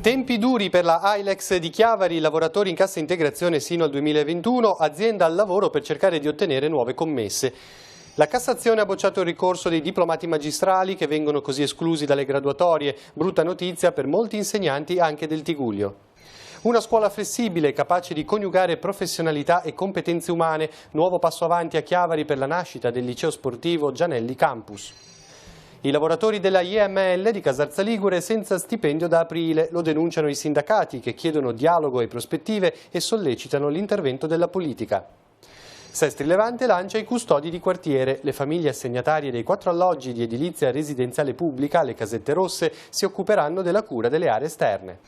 Tempi duri per la Ailex di Chiavari, lavoratori in cassa integrazione sino al 2021, azienda al lavoro per cercare di ottenere nuove commesse. La Cassazione ha bocciato il ricorso dei diplomati magistrali che vengono così esclusi dalle graduatorie, brutta notizia per molti insegnanti anche del Tigullio. Una scuola flessibile, capace di coniugare professionalità e competenze umane, nuovo passo avanti a Chiavari per la nascita del liceo sportivo Gianelli Campus. I lavoratori della IML di Casarza Ligure senza stipendio da aprile, lo denunciano i sindacati che chiedono dialogo e prospettive e sollecitano l'intervento della politica. Sestri Levante lancia i custodi di quartiere. Le famiglie assegnatarie dei 4 alloggi di edilizia residenziale pubblica, le casette rosse, si occuperanno della cura delle aree esterne.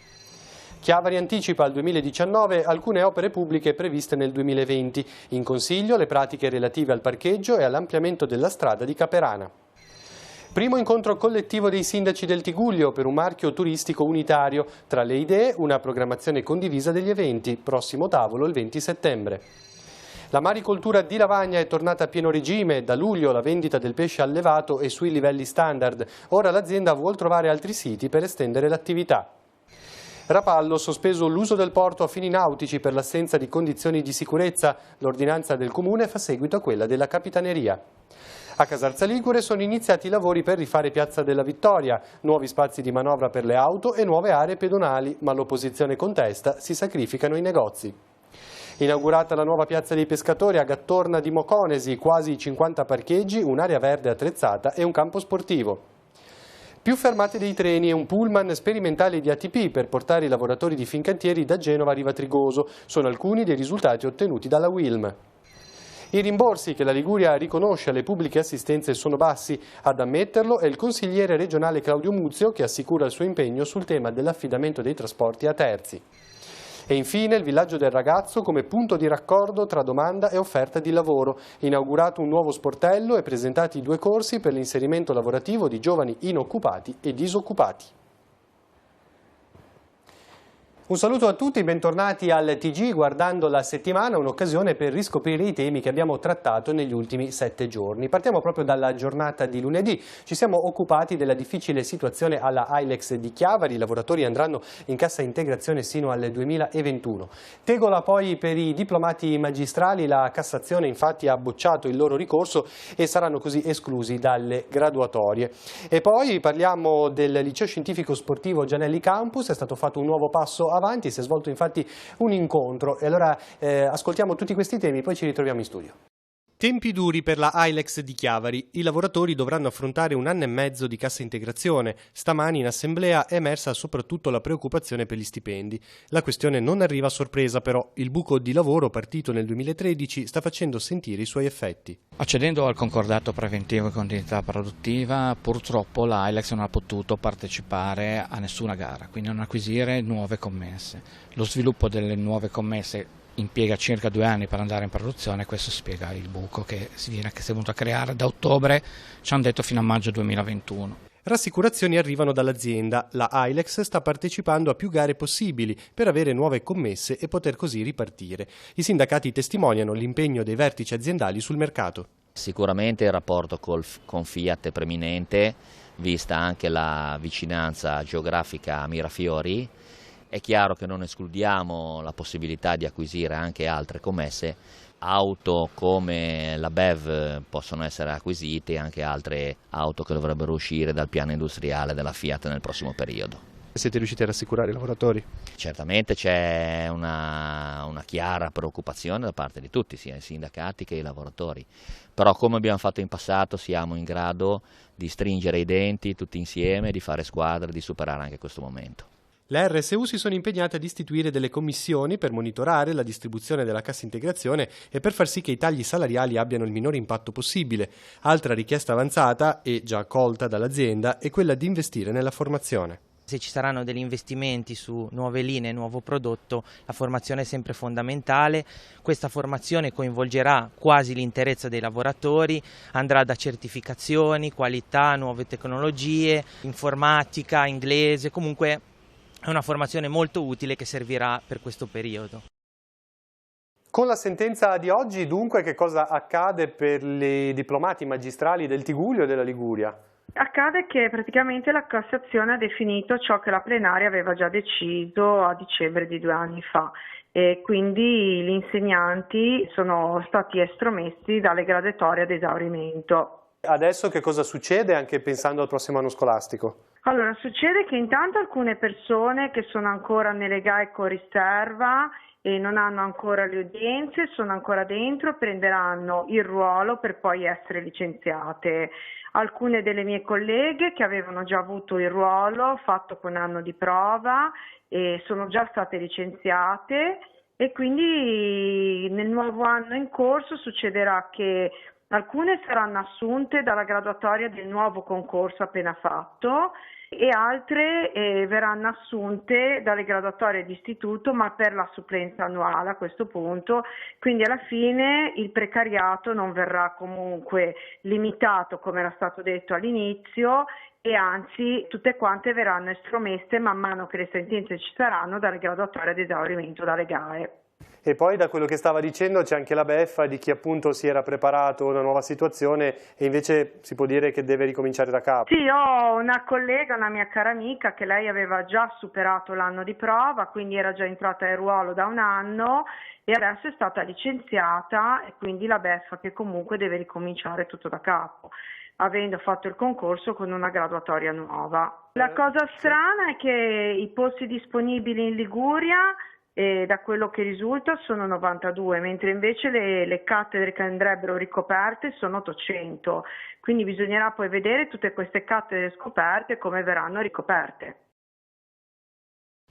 Chiavari anticipa al 2019 alcune opere pubbliche previste nel 2020. In consiglio le pratiche relative al parcheggio e all'ampliamento della strada di Caperana. Primo incontro collettivo dei sindaci del Tigullio per un marchio turistico unitario. Tra le idee una programmazione condivisa degli eventi. Prossimo tavolo il 20 settembre. La maricoltura di Lavagna è tornata a pieno regime. Da luglio la vendita del pesce allevato è sui livelli standard. Ora l'azienda vuol trovare altri siti per estendere l'attività. Rapallo, sospeso l'uso del porto a fini nautici per l'assenza di condizioni di sicurezza. L'ordinanza del Comune fa seguito a quella della Capitaneria. A Casarza Ligure sono iniziati i lavori per rifare Piazza della Vittoria, nuovi spazi di manovra per le auto e nuove aree pedonali, ma l'opposizione contesta, si sacrificano i negozi. Inaugurata la nuova Piazza dei Pescatori a Gattorna di Moconesi, quasi 50 parcheggi, un'area verde attrezzata e un campo sportivo. Più fermate dei treni e un pullman sperimentale di ATP per portare i lavoratori di Fincantieri da Genova a Riva Trigoso sono alcuni dei risultati ottenuti dalla Wilm. I rimborsi che la Liguria riconosce alle pubbliche assistenze sono bassi. Ad ammetterlo è il consigliere regionale Claudio Muzio che assicura il suo impegno sul tema dell'affidamento dei trasporti a terzi. E infine il villaggio del ragazzo come punto di raccordo tra domanda e offerta di lavoro. Inaugurato un nuovo sportello e presentati 2 corsi per l'inserimento lavorativo di giovani inoccupati e disoccupati. Un saluto a tutti, bentornati al TG. Guardando la settimana, un'occasione per riscoprire i temi che abbiamo trattato negli ultimi 7 giorni. Partiamo proprio dalla giornata di lunedì. Ci siamo occupati della difficile situazione alla Ailex di Chiavari. I lavoratori andranno in cassa integrazione sino al 2021. Tegola poi per i diplomati magistrali. La Cassazione infatti ha bocciato il loro ricorso e saranno così esclusi dalle graduatorie. E poi parliamo del liceo scientifico sportivo Gianelli Campus. È stato fatto un nuovo passo avanti, si è svolto infatti un incontro e allora ascoltiamo tutti questi temi, poi ci ritroviamo in studio. Tempi duri per la Ailex di Chiavari. I lavoratori dovranno affrontare 1 anno e mezzo di cassa integrazione. Stamani in assemblea è emersa soprattutto la preoccupazione per gli stipendi. La questione non arriva a sorpresa però. Il buco di lavoro partito nel 2013 sta facendo sentire i suoi effetti. Accedendo al concordato preventivo di continuità produttiva, purtroppo la Ailex non ha potuto partecipare a nessuna gara, quindi non acquisire nuove commesse. Lo sviluppo delle nuove commesse impiega circa 2 anni per andare in produzione, questo spiega il buco che si è venuto a creare da ottobre, ci hanno detto fino a maggio 2021. Rassicurazioni arrivano dall'azienda. La Ailex sta partecipando a più gare possibili per avere nuove commesse e poter così ripartire. I sindacati testimoniano l'impegno dei vertici aziendali sul mercato. Sicuramente il rapporto con Fiat è preminente, vista anche la vicinanza geografica a Mirafiori. È chiaro che non escludiamo la possibilità di acquisire anche altre commesse, auto come la BEV possono essere acquisite e anche altre auto che dovrebbero uscire dal piano industriale della Fiat nel prossimo periodo. Siete riusciti a rassicurare i lavoratori? Certamente c'è una chiara preoccupazione da parte di tutti, sia i sindacati che i lavoratori, però come abbiamo fatto in passato siamo in grado di stringere i denti tutti insieme, di fare squadra e di superare anche questo momento. Le RSU si sono impegnate ad istituire delle commissioni per monitorare la distribuzione della cassa integrazione e per far sì che i tagli salariali abbiano il minore impatto possibile. Altra richiesta avanzata e già accolta dall'azienda è quella di investire nella formazione. Se ci saranno degli investimenti su nuove linee, nuovo prodotto, la formazione è sempre fondamentale. Questa formazione coinvolgerà quasi l'interezza dei lavoratori, andrà da certificazioni, qualità, nuove tecnologie, informatica, inglese, comunque è una formazione molto utile che servirà per questo periodo. Con la sentenza di oggi, dunque, che cosa accade per i diplomati magistrali del Tigullio e della Liguria? Accade che praticamente la Cassazione ha definito ciò che la plenaria aveva già deciso a dicembre di 2 anni fa e quindi gli insegnanti sono stati estromessi dalle graduatorie ad esaurimento. Adesso che cosa succede anche pensando al prossimo anno scolastico? Allora, succede che intanto alcune persone che sono ancora nelle GAE con riserva e non hanno ancora le udienze, sono ancora dentro, prenderanno il ruolo per poi essere licenziate. Alcune delle mie colleghe che avevano già avuto il ruolo fatto con anno di prova e sono già state licenziate e quindi nel nuovo anno in corso succederà che alcune saranno assunte dalla graduatoria del nuovo concorso appena fatto e altre verranno assunte dalle graduatorie di istituto ma per la supplenza annuale a questo punto, quindi alla fine il precariato non verrà comunque limitato come era stato detto all'inizio e anzi tutte quante verranno estromesse man mano che le sentenze ci saranno dalle graduatorie ad esaurimento dalle GAE. E poi da quello che stava dicendo c'è anche la beffa di chi appunto si era preparato a una nuova situazione e invece si può dire che deve ricominciare da capo. Sì, ho una collega, una mia cara amica, che lei aveva già superato l'anno di prova, quindi era già entrata in ruolo da 1 anno e adesso è stata licenziata e quindi la beffa che comunque deve ricominciare tutto da capo, avendo fatto il concorso con una graduatoria nuova. La cosa strana è che i posti disponibili in Liguria da quello che risulta sono 92, mentre invece le cattedre che andrebbero ricoperte sono 800, quindi bisognerà poi vedere tutte queste cattedre scoperte come verranno ricoperte.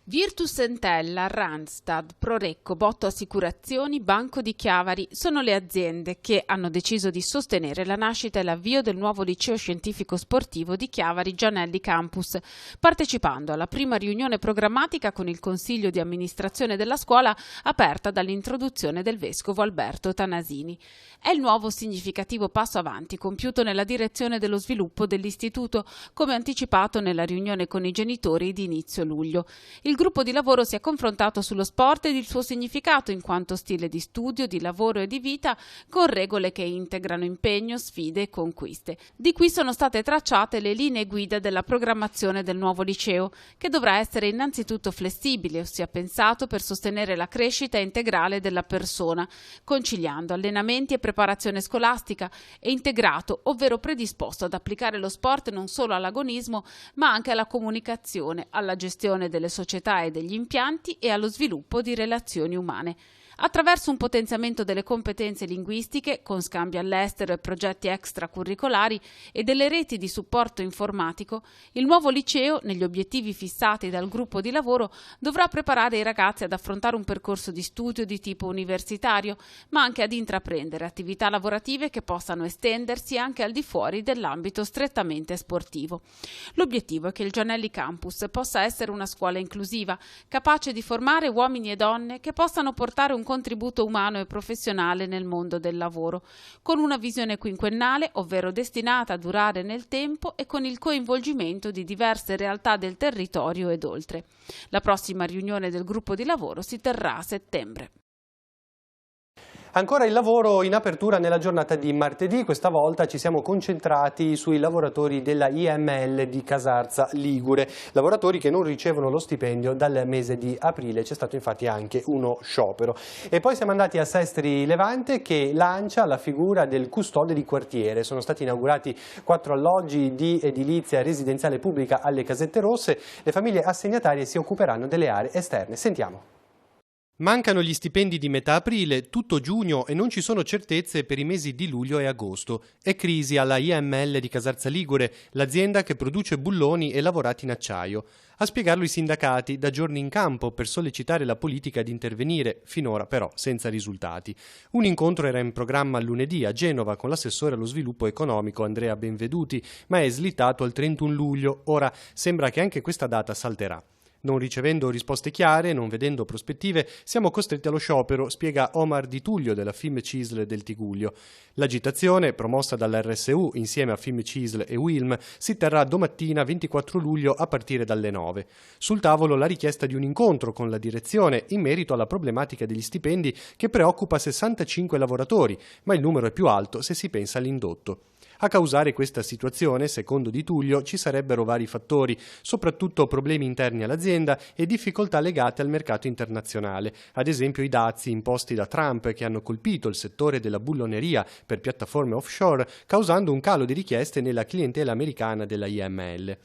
Virtus Entella, Randstad, Prorecco, Botto Assicurazioni, Banco di Chiavari sono le aziende che hanno deciso di sostenere la nascita e l'avvio del nuovo liceo scientifico sportivo di Chiavari Gianelli Campus, partecipando alla prima riunione programmatica con il Consiglio di amministrazione della scuola aperta dall'introduzione del vescovo Alberto Tanasini. È il nuovo significativo passo avanti compiuto nella direzione dello sviluppo dell'istituto, come anticipato nella riunione con i genitori di inizio luglio. Il gruppo di lavoro si è confrontato sullo sport ed il suo significato in quanto stile di studio, di lavoro e di vita, con regole che integrano impegno, sfide e conquiste. Di qui sono state tracciate le linee guida della programmazione del nuovo liceo, che dovrà essere innanzitutto flessibile, ossia pensato per sostenere la crescita integrale della persona, conciliando allenamenti e preparazione scolastica, e integrato, ovvero predisposto ad applicare lo sport non solo all'agonismo, ma anche alla comunicazione, alla gestione delle società e degli impianti e allo sviluppo di relazioni umane. Attraverso un potenziamento delle competenze linguistiche, con scambi all'estero e progetti extracurricolari e delle reti di supporto informatico, il nuovo liceo, negli obiettivi fissati dal gruppo di lavoro, dovrà preparare i ragazzi ad affrontare un percorso di studio di tipo universitario, ma anche ad intraprendere attività lavorative che possano estendersi anche al di fuori dell'ambito strettamente sportivo. L'obiettivo è che il Gianelli Campus possa essere una scuola inclusiva, capace di formare uomini e donne che possano portare un contributo umano e professionale nel mondo del lavoro, con una visione quinquennale, ovvero destinata a durare nel tempo e con il coinvolgimento di diverse realtà del territorio ed oltre. La prossima riunione del gruppo di lavoro si terrà a settembre. Ancora il lavoro in apertura nella giornata di martedì, questa volta ci siamo concentrati sui lavoratori della IML di Casarza Ligure, lavoratori che non ricevono lo stipendio dal mese di aprile, c'è stato infatti anche uno sciopero. E poi siamo andati a Sestri Levante che lancia la figura del custode di quartiere, sono stati inaugurati 4 alloggi di edilizia residenziale pubblica alle Casette Rosse, le famiglie assegnatarie si occuperanno delle aree esterne. Sentiamo. Mancano gli stipendi di metà aprile, tutto giugno e non ci sono certezze per i mesi di luglio e agosto. È crisi alla IML di Casarza Ligure, l'azienda che produce bulloni e lavorati in acciaio. A spiegarlo i sindacati, da giorni in campo per sollecitare la politica ad intervenire, finora però senza risultati. Un incontro era in programma lunedì a Genova con l'assessore allo sviluppo economico Andrea Benveduti, ma è slittato al 31 luglio. Ora sembra che anche questa data salterà. Non ricevendo risposte chiare, non vedendo prospettive, siamo costretti allo sciopero, spiega Omar Di Tullio della FIM-CISL del Tigullio. L'agitazione, promossa dall'RSU insieme a FIM-CISL e UILM, si terrà domattina 24 luglio a partire dalle 9. Sul tavolo la richiesta di un incontro con la direzione in merito alla problematica degli stipendi che preoccupa 65 lavoratori, ma il numero è più alto se si pensa all'indotto. A causare questa situazione, secondo Di Tullio, ci sarebbero vari fattori, soprattutto problemi interni all'azienda e difficoltà legate al mercato internazionale, ad esempio i dazi imposti da Trump che hanno colpito il settore della bulloneria per piattaforme offshore, causando un calo di richieste nella clientela americana della IML.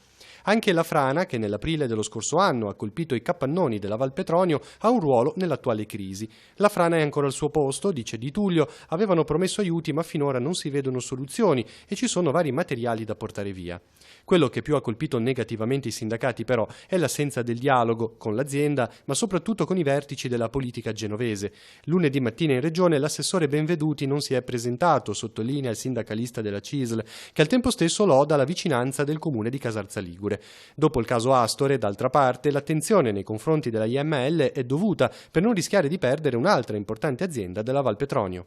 Anche la frana, che nell'aprile dello scorso anno ha colpito i capannoni della Val Petronio, ha un ruolo nell'attuale crisi. La frana è ancora al suo posto, dice Di Tullio, avevano promesso aiuti ma finora non si vedono soluzioni e ci sono vari materiali da portare via. Quello che più ha colpito negativamente i sindacati però è l'assenza del dialogo con l'azienda, ma soprattutto con i vertici della politica genovese. Lunedì mattina in regione l'assessore Benveduti non si è presentato, sottolinea il sindacalista della CISL, che al tempo stesso loda la vicinanza del comune di Casarza Ligure. Dopo il caso Astore, d'altra parte, l'attenzione nei confronti della IML è dovuta per non rischiare di perdere un'altra importante azienda della Val Petronio.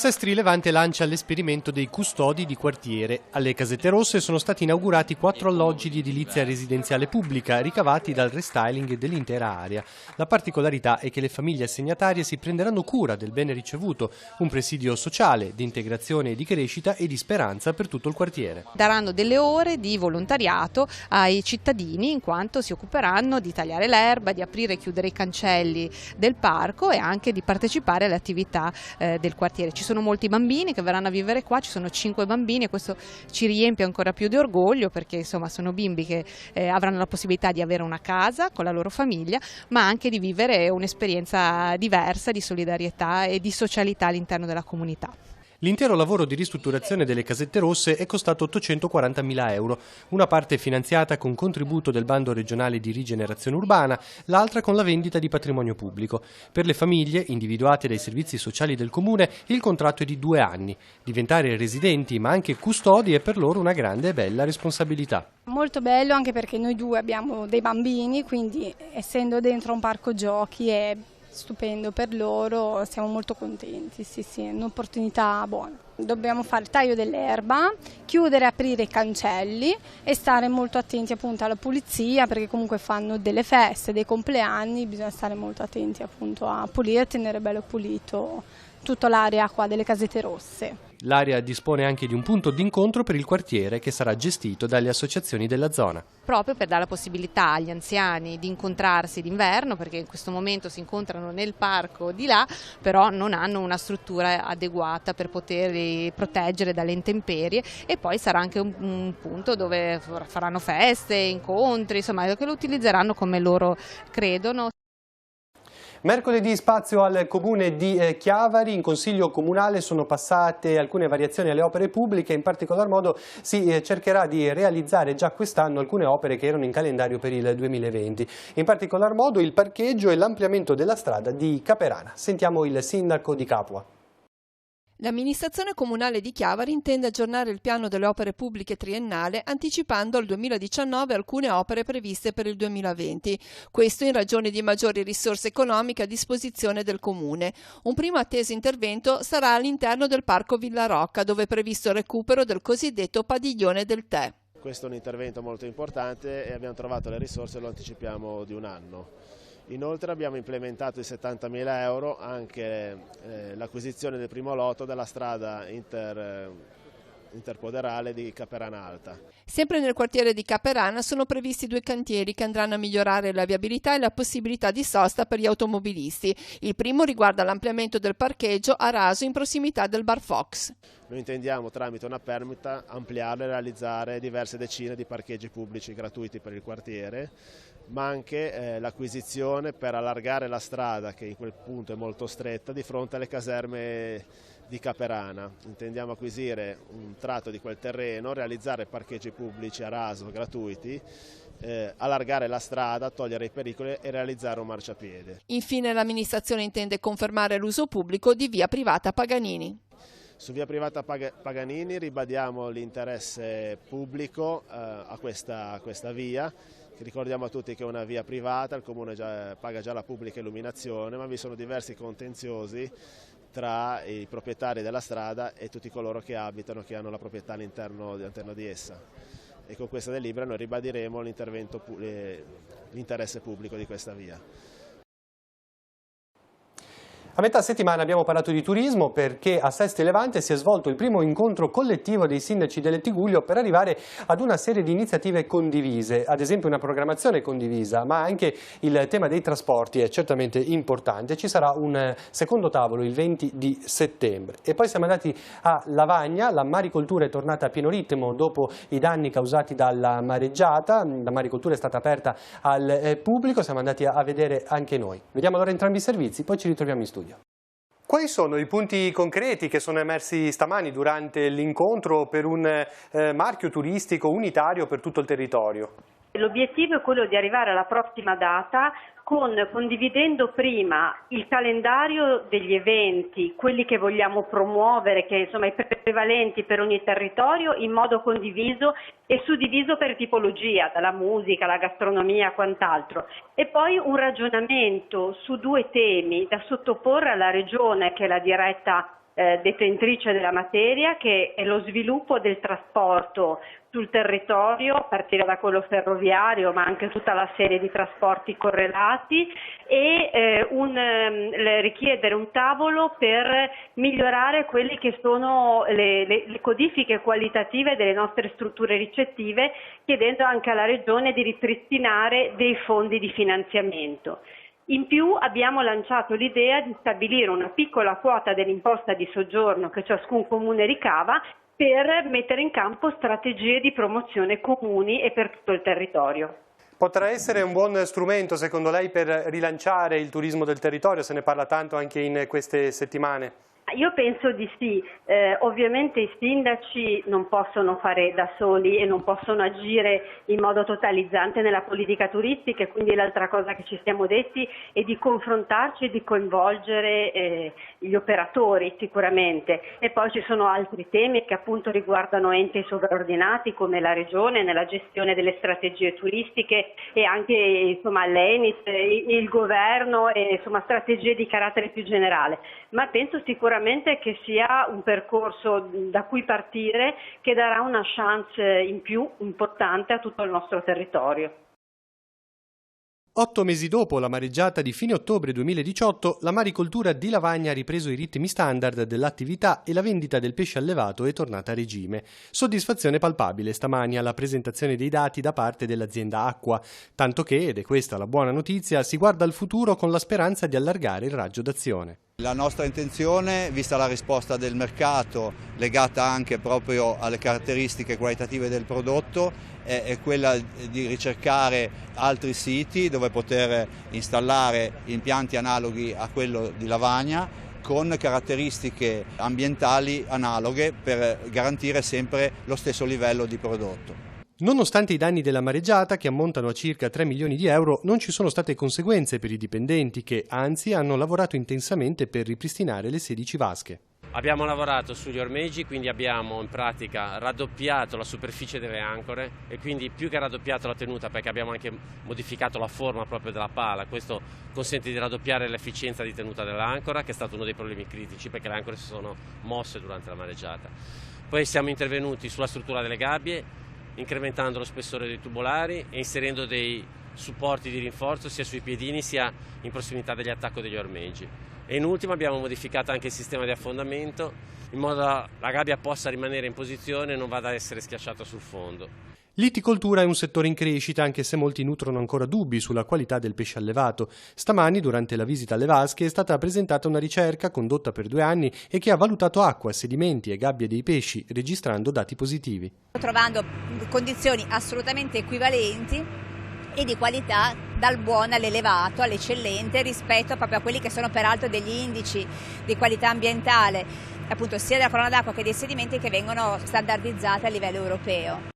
Sestri Levante lancia l'esperimento dei custodi di quartiere. Alle Casette Rosse sono stati inaugurati 4 alloggi di edilizia residenziale pubblica ricavati dal restyling dell'intera area. La particolarità è che le famiglie assegnatarie si prenderanno cura del bene ricevuto, un presidio sociale di integrazione e di crescita e di speranza per tutto il quartiere. Daranno delle ore di volontariato ai cittadini in quanto si occuperanno di tagliare l'erba, di aprire e chiudere i cancelli del parco e anche di partecipare alle attività del quartiere. Ci sono molti bambini che verranno a vivere qua, ci sono 5 bambini e questo ci riempie ancora più di orgoglio perché insomma sono bimbi che avranno la possibilità di avere una casa con la loro famiglia ma anche di vivere un'esperienza diversa di solidarietà e di socialità all'interno della comunità. L'intero lavoro di ristrutturazione delle Casette Rosse è costato 840.000 euro, una parte finanziata con contributo del bando regionale di rigenerazione urbana, l'altra con la vendita di patrimonio pubblico. Per le famiglie, individuate dai servizi sociali del comune, il contratto è di 2 anni. Diventare residenti ma anche custodi è per loro una grande e bella responsabilità. Molto bello anche perché noi 2 abbiamo dei bambini, quindi essendo dentro un parco giochi è stupendo per loro, siamo molto contenti, sì, è un'opportunità buona. Dobbiamo fare il taglio dell'erba, chiudere e aprire i cancelli e stare molto attenti appunto alla pulizia perché comunque fanno delle feste, dei compleanni, bisogna stare molto attenti appunto a pulire e tenere bello pulito tutta l'area qua delle Casette Rosse. L'area dispone anche di un punto d'incontro per il quartiere che sarà gestito dalle associazioni della zona. Proprio per dare la possibilità agli anziani di incontrarsi d'inverno, perché in questo momento si incontrano nel parco di là, però non hanno una struttura adeguata per poterli proteggere dalle intemperie e poi sarà anche un punto dove faranno feste, incontri, insomma che lo utilizzeranno come loro credono. Mercoledì spazio al comune di Chiavari, in consiglio comunale sono passate alcune variazioni alle opere pubbliche, in particolar modo si cercherà di realizzare già quest'anno alcune opere che erano in calendario per il 2020, in particolar modo il parcheggio e l'ampliamento della strada di Caperana. Sentiamo il sindaco di Capua. L'amministrazione comunale di Chiavari intende aggiornare il piano delle opere pubbliche triennale anticipando al 2019 alcune opere previste per il 2020. Questo in ragione di maggiori risorse economiche a disposizione del comune. Un primo atteso intervento sarà all'interno del parco Villa Rocca, dove è previsto il recupero del cosiddetto padiglione del tè. Questo è un intervento molto importante e abbiamo trovato le risorse, lo anticipiamo di un anno. Inoltre abbiamo implementato i 70.000 euro anche l'acquisizione del primo lotto della strada interpoderale di Caperana Alta. Sempre nel quartiere di Caperana sono previsti 2 cantieri che andranno a migliorare la viabilità e la possibilità di sosta per gli automobilisti. Il primo riguarda l'ampliamento del parcheggio a raso in prossimità del Bar Fox. Noi intendiamo tramite una permita ampliare e realizzare diverse decine di parcheggi pubblici gratuiti per il quartiere, ma anche l'acquisizione per allargare la strada che in quel punto è molto stretta di fronte alle caserme di Caperana. Intendiamo acquisire un tratto di quel terreno, realizzare parcheggi pubblici a raso gratuiti, allargare la strada, togliere i pericoli e realizzare un marciapiede. Infine l'amministrazione intende confermare l'uso pubblico di via privata Paganini. Su via privata Paganini ribadiamo l'interesse pubblico a questa via. Ricordiamo a tutti che è una via privata, il comune paga già la pubblica illuminazione, ma vi sono diversi contenziosi tra i proprietari della strada e tutti coloro che abitano, che hanno la proprietà all'interno di essa. E con questa delibera noi ribadiremo l'interesse pubblico di questa via. A metà settimana abbiamo parlato di turismo perché a Sesti Levante si è svolto il primo incontro collettivo dei sindaci del Tigullio per arrivare ad una serie di iniziative condivise, ad esempio una programmazione condivisa, ma anche il tema dei trasporti è certamente importante. Ci sarà un secondo tavolo il 20 di settembre. E poi siamo andati a Lavagna, la maricoltura è tornata a pieno ritmo dopo i danni causati dalla mareggiata, la maricoltura è stata aperta al pubblico, siamo andati a vedere anche noi. Vediamo allora entrambi i servizi, poi ci ritroviamo in studio. Quali sono i punti concreti che sono emersi stamani durante l'incontro per un marchio turistico unitario per tutto il territorio? L'obiettivo è quello di arrivare alla prossima data condividendo prima il calendario degli eventi, quelli che vogliamo promuovere, che insomma i prevalenti per ogni territorio, in modo condiviso e suddiviso per tipologia, dalla musica, alla gastronomia a quant'altro. E poi un ragionamento su due temi da sottoporre alla Regione, che è la diretta detentrice della materia, che è lo sviluppo del trasporto sul territorio, a partire da quello ferroviario, ma anche tutta la serie di trasporti correlati, e richiedere un tavolo per migliorare quelli che sono le codifiche qualitative delle nostre strutture ricettive, chiedendo anche alla Regione di ripristinare dei fondi di finanziamento. In più abbiamo lanciato l'idea di stabilire una piccola quota dell'imposta di soggiorno che ciascun comune ricava per mettere in campo strategie di promozione comuni e per tutto il territorio. Potrà essere un buon strumento secondo lei per rilanciare il turismo del territorio? Se ne parla tanto anche in queste settimane. Io penso di sì, ovviamente i sindaci non possono fare da soli e non possono agire in modo totalizzante nella politica turistica, e quindi l'altra cosa che ci siamo detti è di confrontarci e di coinvolgere gli operatori sicuramente, e poi ci sono altri temi che appunto riguardano enti sovraordinati come la Regione nella gestione delle strategie turistiche e anche insomma l'ENIT, il governo e insomma strategie di carattere più generale, ma penso sicuramente che sia un percorso da cui partire che darà una chance in più importante a tutto il nostro territorio. 8 mesi dopo la mareggiata di fine ottobre 2018, la maricoltura di Lavagna ha ripreso i ritmi standard dell'attività e la vendita del pesce allevato è tornata a regime. Soddisfazione palpabile stamani alla presentazione dei dati da parte dell'azienda Acqua, tanto che, ed è questa la buona notizia, si guarda al futuro con la speranza di allargare il raggio d'azione. La nostra intenzione, vista la risposta del mercato, legata anche proprio alle caratteristiche qualitative del prodotto, è quella di ricercare altri siti dove poter installare impianti analoghi a quello di Lavagna con caratteristiche ambientali analoghe per garantire sempre lo stesso livello di prodotto. Nonostante i danni della mareggiata, che ammontano a circa 3 milioni di euro, non ci sono state conseguenze per i dipendenti che, anzi, hanno lavorato intensamente per ripristinare le 16 vasche. Abbiamo lavorato sugli ormeggi, quindi abbiamo in pratica raddoppiato la superficie delle ancore e quindi più che raddoppiato la tenuta, perché abbiamo anche modificato la forma proprio della pala. Questo consente di raddoppiare l'efficienza di tenuta dell'ancora, che è stato uno dei problemi critici perché le ancore si sono mosse durante la mareggiata. Poi siamo intervenuti sulla struttura delle gabbie, incrementando lo spessore dei tubolari e inserendo dei supporti di rinforzo sia sui piedini sia in prossimità degli attacchi degli ormeggi. E in ultimo abbiamo modificato anche il sistema di affondamento in modo che la gabbia possa rimanere in posizione e non vada ad essere schiacciata sul fondo. L'itticoltura è un settore in crescita, anche se molti nutrono ancora dubbi sulla qualità del pesce allevato. Stamani, durante la visita alle vasche, è stata presentata una ricerca condotta per 2 anni e che ha valutato acqua, sedimenti e gabbie dei pesci, registrando dati positivi. Trovando condizioni assolutamente equivalenti e di qualità dal buono all'elevato, all'eccellente, rispetto proprio a quelli che sono peraltro degli indici di qualità ambientale, appunto sia della colonna d'acqua che dei sedimenti, che vengono standardizzati a livello europeo.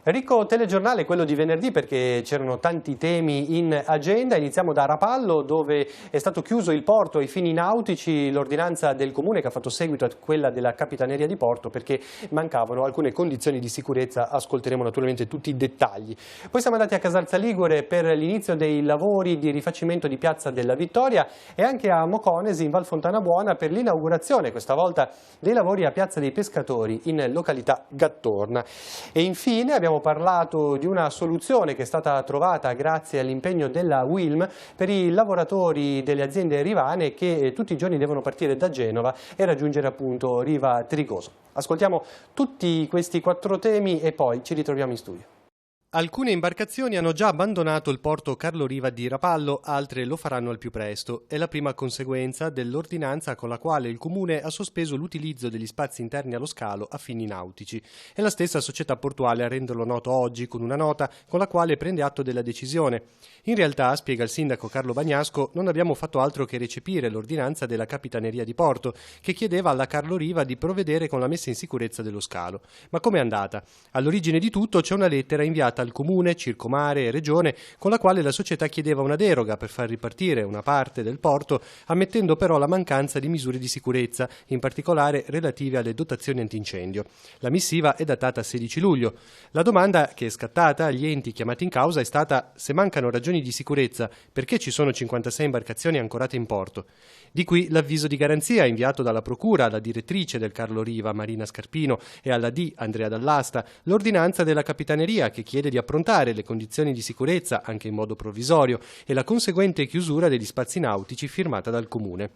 Ricco telegiornale quello di venerdì perché c'erano tanti temi in agenda. Iniziamo da Rapallo, dove è stato chiuso il porto ai fini nautici, l'ordinanza del comune che ha fatto seguito a quella della Capitaneria di Porto perché mancavano alcune condizioni di sicurezza. Ascolteremo naturalmente tutti i dettagli. Poi siamo andati a Casalza Ligure per l'inizio dei lavori di rifacimento di Piazza della Vittoria e anche a Moconesi in Val Fontana Buona per l'inaugurazione questa volta dei lavori a Piazza dei Pescatori in località Gattorna. E infine abbiamo abbiamo parlato di una soluzione che è stata trovata grazie all'impegno della Wilm per i lavoratori delle aziende rivane che tutti i giorni devono partire da Genova e raggiungere appunto Riva Trigoso. Ascoltiamo tutti questi 4 temi e poi ci ritroviamo in studio. Alcune imbarcazioni hanno già abbandonato il porto Carlo Riva di Rapallo, altre lo faranno al più presto. È la prima conseguenza dell'ordinanza con la quale il Comune ha sospeso l'utilizzo degli spazi interni allo scalo a fini nautici. È la stessa società portuale a renderlo noto oggi con una nota con la quale prende atto della decisione. In realtà, spiega il sindaco Carlo Bagnasco, non abbiamo fatto altro che recepire l'ordinanza della Capitaneria di Porto, che chiedeva alla Carlo Riva di provvedere con la messa in sicurezza dello scalo. Ma com'è andata? All'origine di tutto c'è una lettera inviata al Comune, Circomare e Regione, con la quale la società chiedeva una deroga per far ripartire una parte del porto, ammettendo però la mancanza di misure di sicurezza, in particolare relative alle dotazioni antincendio. La missiva è datata 16 luglio. La domanda che è scattata agli enti chiamati in causa è stata: se mancano ragioni di sicurezza, perché ci sono 56 imbarcazioni ancorate in porto? Di qui l'avviso di garanzia inviato dalla Procura alla direttrice del Carlo Riva, Marina Scarpino, e alla D, Andrea Dall'Asta, l'ordinanza della Capitaneria che chiede di approntare le condizioni di sicurezza anche in modo provvisorio e la conseguente chiusura degli spazi nautici firmata dal Comune.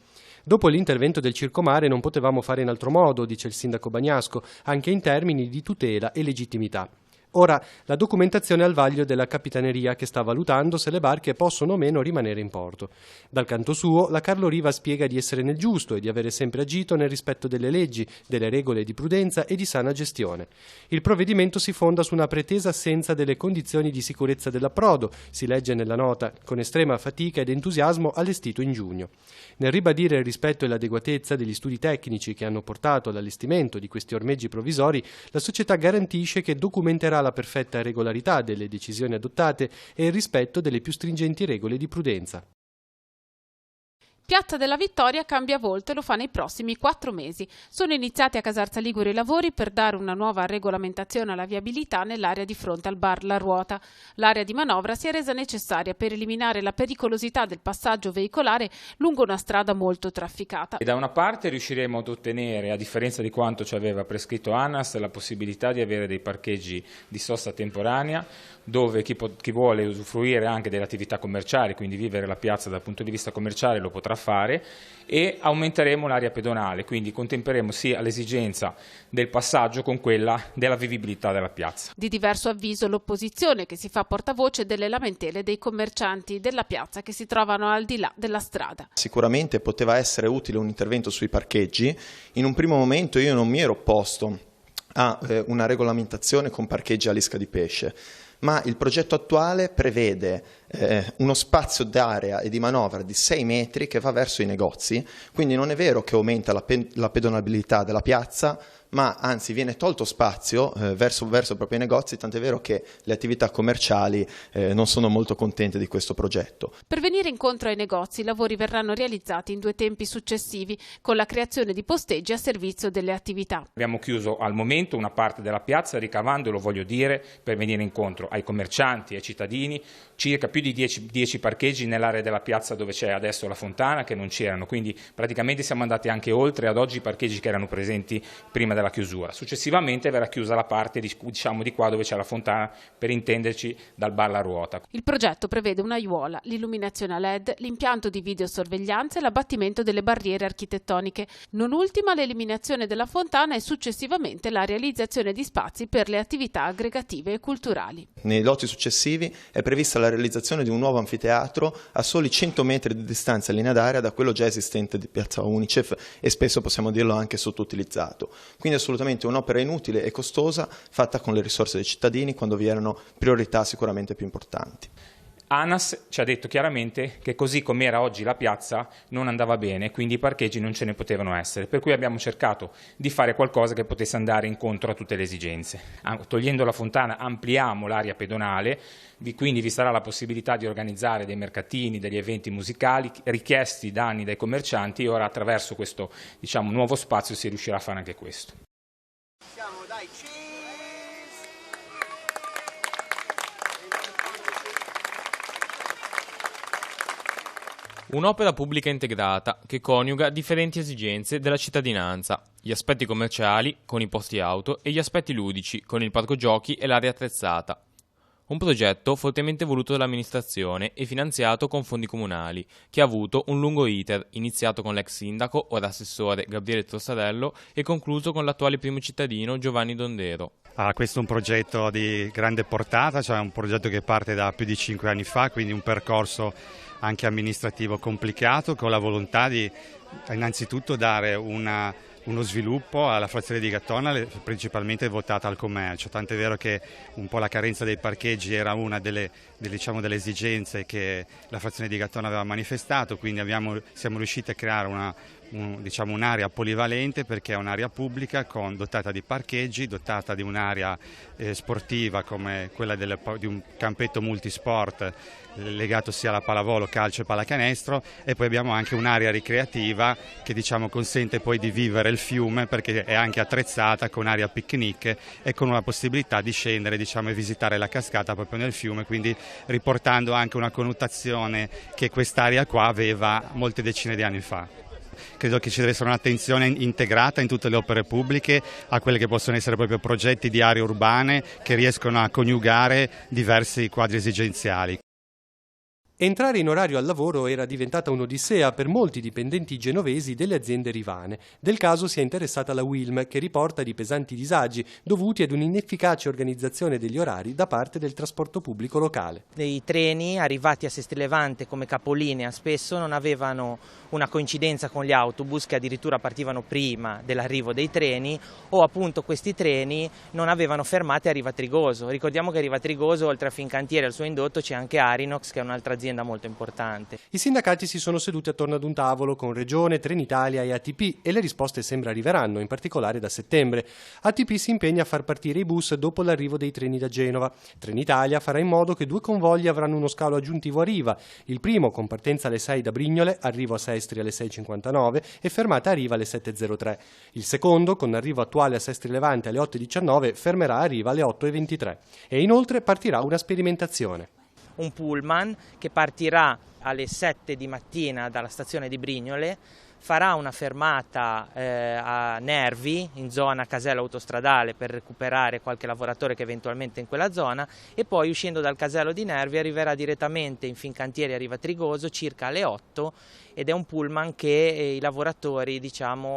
Dopo l'intervento del Circomare non potevamo fare in altro modo, dice il sindaco Bagnasco, anche in termini di tutela e legittimità. Ora la documentazione al vaglio della Capitaneria che sta valutando se le barche possono o meno rimanere in porto. Dal canto suo la Carlo Riva spiega di essere nel giusto e di avere sempre agito nel rispetto delle leggi, delle regole di prudenza e di sana gestione. Il provvedimento si fonda su una pretesa assenza delle condizioni di sicurezza dell'approdo, si legge nella nota, con estrema fatica ed entusiasmo allestito in giugno. Nel ribadire il rispetto e l'adeguatezza degli studi tecnici che hanno portato all'allestimento di questi ormeggi provvisori, la società garantisce che documenterà la perfetta regolarità delle decisioni adottate e il rispetto delle più stringenti regole di prudenza. Piazza della Vittoria cambia volto e lo fa nei prossimi 4 mesi. Sono iniziati a Casarza Ligure i lavori per dare una nuova regolamentazione alla viabilità nell'area di fronte al bar La Ruota. L'area di manovra si è resa necessaria per eliminare la pericolosità del passaggio veicolare lungo una strada molto trafficata. E da una parte riusciremo ad ottenere, a differenza di quanto ci aveva prescritto ANAS, la possibilità di avere dei parcheggi di sosta temporanea dove chi vuole usufruire anche delle attività commerciali, quindi vivere la piazza dal punto di vista commerciale, lo potrà fare, e aumenteremo l'area pedonale, quindi contemperemo sia l'esigenza del passaggio con quella della vivibilità della piazza. Di diverso avviso l'opposizione, che si fa portavoce delle lamentele dei commercianti della piazza che si trovano al di là della strada. Sicuramente poteva essere utile un intervento sui parcheggi. In un primo momento io non mi ero opposto a una regolamentazione con parcheggi a lisca di pesce, ma il progetto attuale prevede uno spazio d'area e di manovra di 6 metri che va verso i negozi, quindi non è vero che aumenta la pedonabilità della piazza, ma anzi viene tolto spazio verso proprio i negozi, tant'è vero che le attività commerciali non sono molto contente di questo progetto. Per venire incontro ai negozi, i lavori verranno realizzati in 2 tempi successivi, con la creazione di posteggi a servizio delle attività. Abbiamo chiuso al momento una parte della piazza, ricavandolo, voglio dire, per venire incontro ai commercianti, ai cittadini, circa più di 10 parcheggi nell'area della piazza dove c'è adesso la fontana, che non c'erano, quindi praticamente siamo andati anche oltre ad oggi i parcheggi che erano presenti prima della chiusura. Successivamente verrà chiusa la parte di qua dove c'è la fontana, per intenderci dal bar La Ruota. Il progetto prevede una aiuola, l'illuminazione a LED, l'impianto di videosorveglianza e l'abbattimento delle barriere architettoniche. Non ultima l'eliminazione della fontana e successivamente la realizzazione di spazi per le attività aggregative e culturali. Nei lotti successivi è prevista la realizzazione di un nuovo anfiteatro a soli 100 metri di distanza in linea d'aria da quello già esistente di Piazza Unicef e spesso possiamo dirlo anche sottoutilizzato. Quindi assolutamente un'opera inutile e costosa fatta con le risorse dei cittadini quando vi erano priorità sicuramente più importanti. ANAS ci ha detto chiaramente che così come era oggi la piazza non andava bene, quindi i parcheggi non ce ne potevano essere, per cui abbiamo cercato di fare qualcosa che potesse andare incontro a tutte le esigenze. Togliendo la fontana ampliamo l'area pedonale, quindi vi sarà la possibilità di organizzare dei mercatini, degli eventi musicali richiesti da anni dai commercianti, e ora attraverso questo nuovo spazio si riuscirà a fare anche questo. Un'opera pubblica integrata che coniuga differenti esigenze della cittadinanza. gli aspetti commerciali con i posti auto e gli aspetti ludici con il parco giochi e l'area attrezzata. Un progetto fortemente voluto dall'amministrazione e finanziato con fondi comunali, che ha avuto un lungo iter, iniziato con l'ex sindaco, ora assessore Gabriele Tostarello, e concluso con l'attuale primo cittadino Giovanni Dondero. Questo è un progetto di grande portata, cioè un progetto che parte da più di 5 anni fa, quindi un percorso anche amministrativo complicato, con la volontà di innanzitutto dare uno sviluppo alla frazione di Gattona, principalmente votata al commercio, tant'è vero che un po' la carenza dei parcheggi era una delle esigenze che la frazione di Gattona aveva manifestato, quindi siamo riusciti a creare un'area polivalente, perché è un'area pubblica dotata di parcheggi, dotata di un'area sportiva come quella di un campetto multisport legato sia alla pallavolo, calcio e pallacanestro, e poi abbiamo anche un'area ricreativa che consente poi di vivere il fiume, perché è anche attrezzata con area picnic e con la possibilità di scendere e visitare la cascata proprio nel fiume, quindi riportando anche una connotazione che quest'area qua aveva molte decine di anni fa. Credo che ci deve essere un'attenzione integrata in tutte le opere pubbliche a quelli che possono essere proprio progetti di aree urbane che riescono a coniugare diversi quadri esigenziali. Entrare in orario al lavoro era diventata un'odissea per molti dipendenti genovesi delle aziende rivane. Del caso si è interessata la Wilm, che riporta di pesanti disagi dovuti ad un'inefficace organizzazione degli orari da parte del trasporto pubblico locale. I treni arrivati a Sestri Levante come capolinea spesso non avevano una coincidenza con gli autobus, che addirittura partivano prima dell'arrivo dei treni, o appunto questi treni non avevano fermate a Riva Trigoso. Ricordiamo che a Riva Trigoso, oltre a Fincantieri e al suo indotto, c'è anche Arinox, che è un'altra azienda molto importante. I sindacati si sono seduti attorno ad un tavolo con Regione, Trenitalia e ATP, e le risposte sembra arriveranno, in particolare da settembre. ATP si impegna a far partire i bus dopo l'arrivo dei treni da Genova. Trenitalia farà in modo che 2 convogli avranno uno scalo aggiuntivo a Riva. Il primo, con partenza alle 6 da Brignole, arrivo a Sestri alle 6.59 e fermata a Riva alle 7.03. Il secondo, con arrivo attuale a Sestri Levante alle 8.19, fermerà a Riva alle 8.23. E inoltre partirà una sperimentazione. Un pullman che partirà alle 7 di mattina dalla stazione di Brignole, farà una fermata a Nervi, in zona casello autostradale, per recuperare qualche lavoratore che eventualmente è in quella zona, e poi uscendo dal casello di Nervi arriverà direttamente in Fincantieri a Riva Trigoso circa alle 8, ed è un pullman che i lavoratori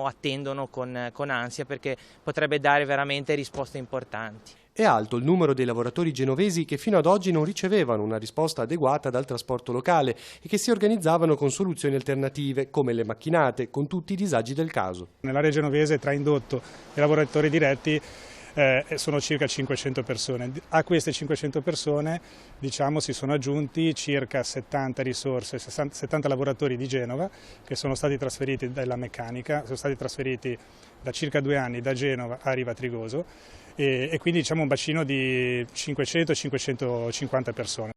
attendono con ansia, perché potrebbe dare veramente risposte importanti. È alto il numero dei lavoratori genovesi che fino ad oggi non ricevevano una risposta adeguata dal trasporto locale e che si organizzavano con soluzioni alternative, come le macchinate, con tutti i disagi del caso. Nell'area genovese, tra indotto e lavoratori diretti, sono circa 500 persone. A queste 500 persone si sono aggiunti circa 70 risorse, 70 lavoratori di Genova che sono stati trasferiti dalla meccanica, sono stati trasferiti da circa 2 anni da Genova a Riva Trigoso, e quindi un bacino di 500-550 persone.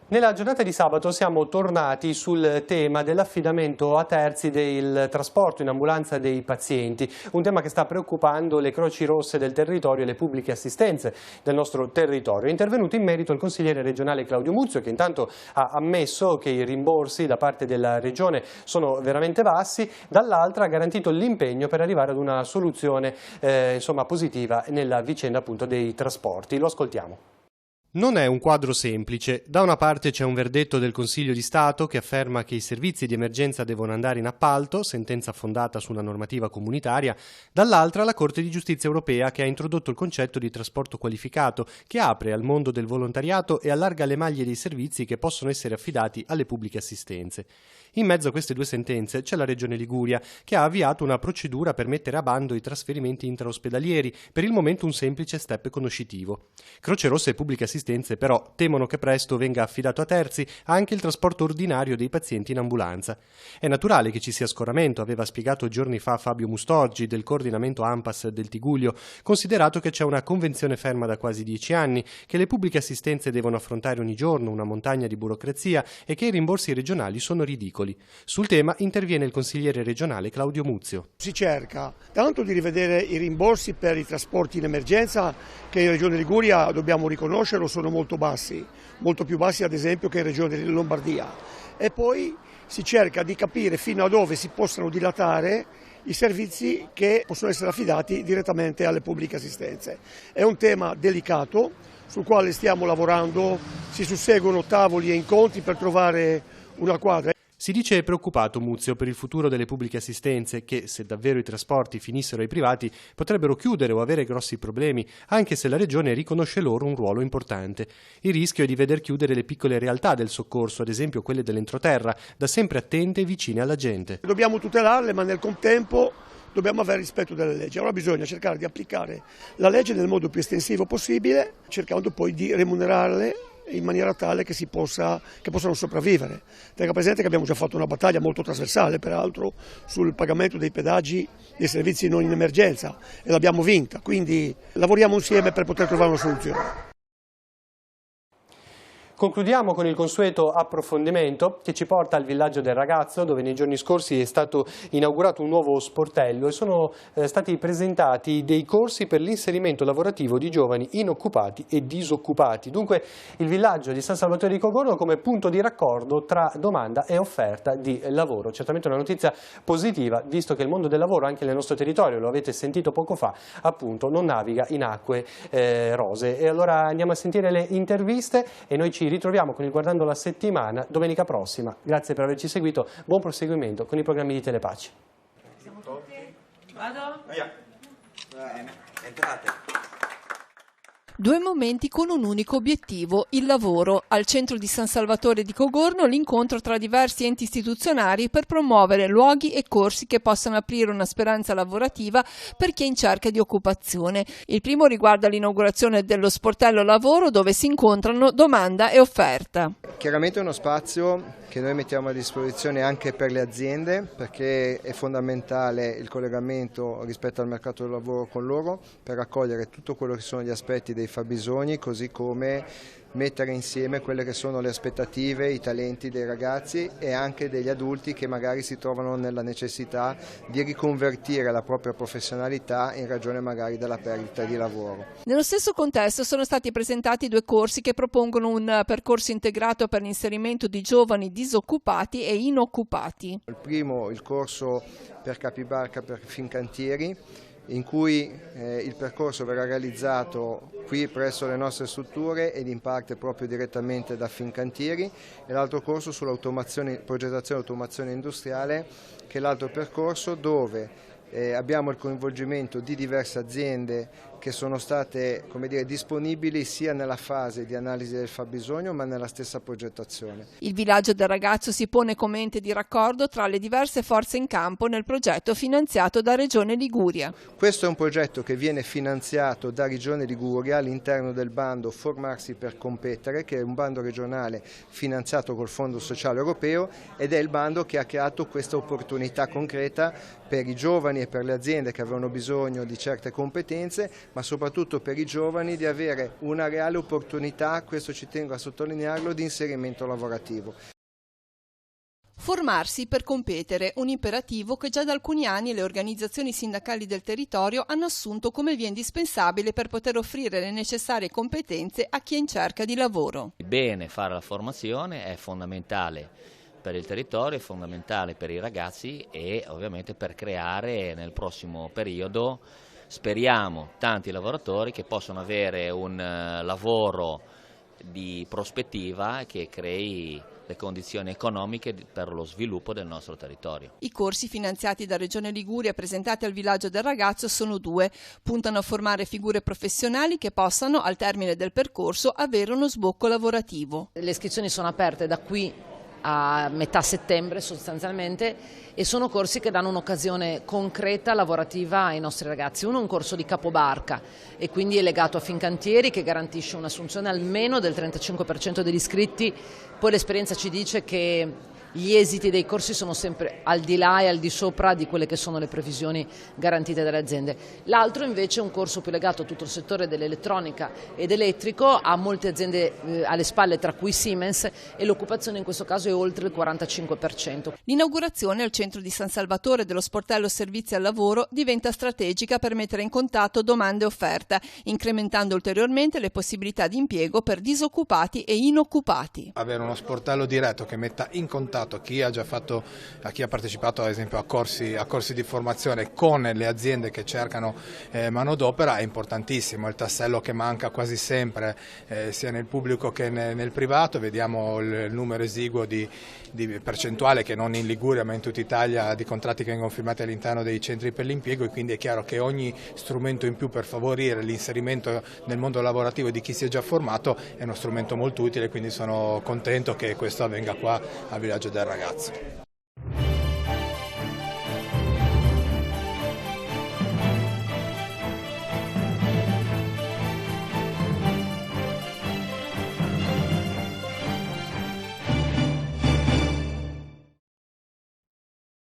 Nella giornata di sabato siamo tornati sul tema dell'affidamento a terzi del trasporto in ambulanza dei pazienti, un tema che sta preoccupando le Croci Rosse del territorio e le pubbliche assistenze del nostro territorio. È intervenuto in merito il consigliere regionale Claudio Muzio, che intanto ha ammesso che i rimborsi da parte della regione sono veramente bassi, dall'altra ha garantito l'impegno per arrivare ad una soluzione positiva nella vicenda appunto dei trasporti. Lo ascoltiamo. Non è un quadro semplice. Da una parte c'è un verdetto del Consiglio di Stato che afferma che i servizi di emergenza devono andare in appalto, sentenza fondata su una normativa comunitaria, dall'altra la Corte di Giustizia europea che ha introdotto il concetto di trasporto qualificato, che apre al mondo del volontariato e allarga le maglie dei servizi che possono essere affidati alle pubbliche assistenze. In mezzo a queste 2 sentenze c'è la Regione Liguria, che ha avviato una procedura per mettere a bando i trasferimenti intraospedalieri, per il momento un semplice step conoscitivo. Croce Rossa e pubbliche assistenze però temono che presto venga affidato a terzi anche il trasporto ordinario dei pazienti in ambulanza. È naturale che ci sia scoramento, aveva spiegato giorni fa Fabio Mustorgi del coordinamento ANPAS del Tigullio, considerato che c'è una convenzione ferma da quasi 10 anni, che le pubbliche assistenze devono affrontare ogni giorno una montagna di burocrazia e che i rimborsi regionali sono ridicoli. Sul tema interviene il consigliere regionale Claudio Muzio. Si cerca tanto di rivedere i rimborsi per i trasporti in emergenza, che in Regione Liguria, dobbiamo riconoscerlo, sono molto bassi, molto più bassi ad esempio che in Regione Lombardia, e poi si cerca di capire fino a dove si possano dilatare i servizi che possono essere affidati direttamente alle pubbliche assistenze. È un tema delicato sul quale stiamo lavorando, si susseguono tavoli e incontri per trovare una quadra. Si dice preoccupato Muzio per il futuro delle pubbliche assistenze che, se davvero i trasporti finissero ai privati, potrebbero chiudere o avere grossi problemi, anche se la Regione riconosce loro un ruolo importante. Il rischio è di veder chiudere le piccole realtà del soccorso, ad esempio quelle dell'entroterra, da sempre attente e vicine alla gente. Dobbiamo tutelarle, ma nel contempo dobbiamo avere rispetto delle leggi. Allora bisogna cercare di applicare la legge nel modo più estensivo possibile, cercando poi di remunerarle in maniera tale che possano sopravvivere. Tenga presente che abbiamo già fatto una battaglia molto trasversale, peraltro, sul pagamento dei pedaggi dei servizi non in emergenza e l'abbiamo vinta, quindi lavoriamo insieme per poter trovare una soluzione. Concludiamo con il consueto approfondimento che ci porta al villaggio del ragazzo, dove nei giorni scorsi è stato inaugurato un nuovo sportello e sono stati presentati dei corsi per l'inserimento lavorativo di giovani inoccupati e disoccupati. Dunque il villaggio di San Salvatore di Cogorno come punto di raccordo tra domanda e offerta di lavoro. Certamente una notizia positiva, visto che il mondo del lavoro anche nel nostro territorio, lo avete sentito poco fa, appunto non naviga in acque rosee. E allora andiamo a sentire le interviste e noi ci ritroviamo con il Guardando la Settimana domenica prossima. Grazie per averci seguito, buon proseguimento con i programmi di Telepace. Siamo tutti? Vado? Entrate. 2 momenti con un unico obiettivo, il lavoro. Al centro di San Salvatore di Cogorno l'incontro tra diversi enti istituzionali per promuovere luoghi e corsi che possano aprire una speranza lavorativa per chi è in cerca di occupazione. Il primo riguarda l'inaugurazione dello sportello lavoro dove si incontrano domanda e offerta. Chiaramente è uno spazio che noi mettiamo a disposizione anche per le aziende perché è fondamentale il collegamento rispetto al mercato del lavoro con loro per raccogliere tutto quello che sono gli aspetti dei fabbisogni, così come mettere insieme quelle che sono le aspettative, i talenti dei ragazzi e anche degli adulti che magari si trovano nella necessità di riconvertire la propria professionalità in ragione magari della perdita di lavoro. Nello stesso contesto sono stati presentati 2 corsi che propongono un percorso integrato per l'inserimento di giovani disoccupati e inoccupati. Il primo, il corso per capibarca per Fincantieri, in cui il percorso verrà realizzato qui presso le nostre strutture ed in parte proprio direttamente da Fincantieri, e l'altro corso sull'automazione, progettazione e automazione industriale, che è l'altro percorso dove abbiamo il coinvolgimento di diverse aziende che sono state, come dire, disponibili sia nella fase di analisi del fabbisogno ma nella stessa progettazione. Il villaggio del ragazzo si pone come ente di raccordo tra le diverse forze in campo nel progetto finanziato da Regione Liguria. Questo è un progetto che viene finanziato da Regione Liguria all'interno del bando Formarsi per competere, che è un bando regionale finanziato col Fondo Sociale Europeo ed è il bando che ha creato questa opportunità concreta per i giovani e per le aziende che avevano bisogno di certe competenze, ma soprattutto per i giovani di avere una reale opportunità, questo ci tengo a sottolinearlo, di inserimento lavorativo. Formarsi per competere, un imperativo che già da alcuni anni le organizzazioni sindacali del territorio hanno assunto come via indispensabile per poter offrire le necessarie competenze a chi è in cerca di lavoro. Bene, fare la formazione è fondamentale per il territorio, è fondamentale per i ragazzi e ovviamente per creare nel prossimo periodo, speriamo, tanti lavoratori che possano avere un lavoro di prospettiva che crei le condizioni economiche per lo sviluppo del nostro territorio. I corsi finanziati da Regione Liguria presentati al villaggio del ragazzo sono 2, puntano a formare figure professionali che possano al termine del percorso avere uno sbocco lavorativo. Le iscrizioni sono aperte da qui a metà settembre sostanzialmente e sono corsi che danno un'occasione concreta lavorativa ai nostri ragazzi. Uno è un corso di capobarca e quindi è legato a Fincantieri che garantisce un'assunzione almeno del 35% degli iscritti, poi l'esperienza ci dice che gli esiti dei corsi sono sempre al di là e al di sopra di quelle che sono le previsioni garantite dalle aziende. L'altro invece è un corso più legato a tutto il settore dell'elettronica ed elettrico, ha molte aziende alle spalle tra cui Siemens e l'occupazione in questo caso è oltre il 45%. L'inaugurazione al centro di San Salvatore dello sportello servizi al lavoro diventa strategica per mettere in contatto domanda e offerta, incrementando ulteriormente le possibilità di impiego per disoccupati e inoccupati. Avere uno sportello diretto che metta in contatto partecipato, a chi ha partecipato ad esempio a corsi di formazione con le aziende che cercano manodopera è importantissimo, è il tassello che manca quasi sempre sia nel pubblico che nel privato. Vediamo il numero esiguo di percentuale che non in Liguria ma in tutta Italia di contratti che vengono firmati all'interno dei centri per l'impiego, e quindi è chiaro che ogni strumento in più per favorire l'inserimento nel mondo lavorativo di chi si è già formato è uno strumento molto utile, quindi sono contento che questo avvenga qua a Villaggio del Ragazzo.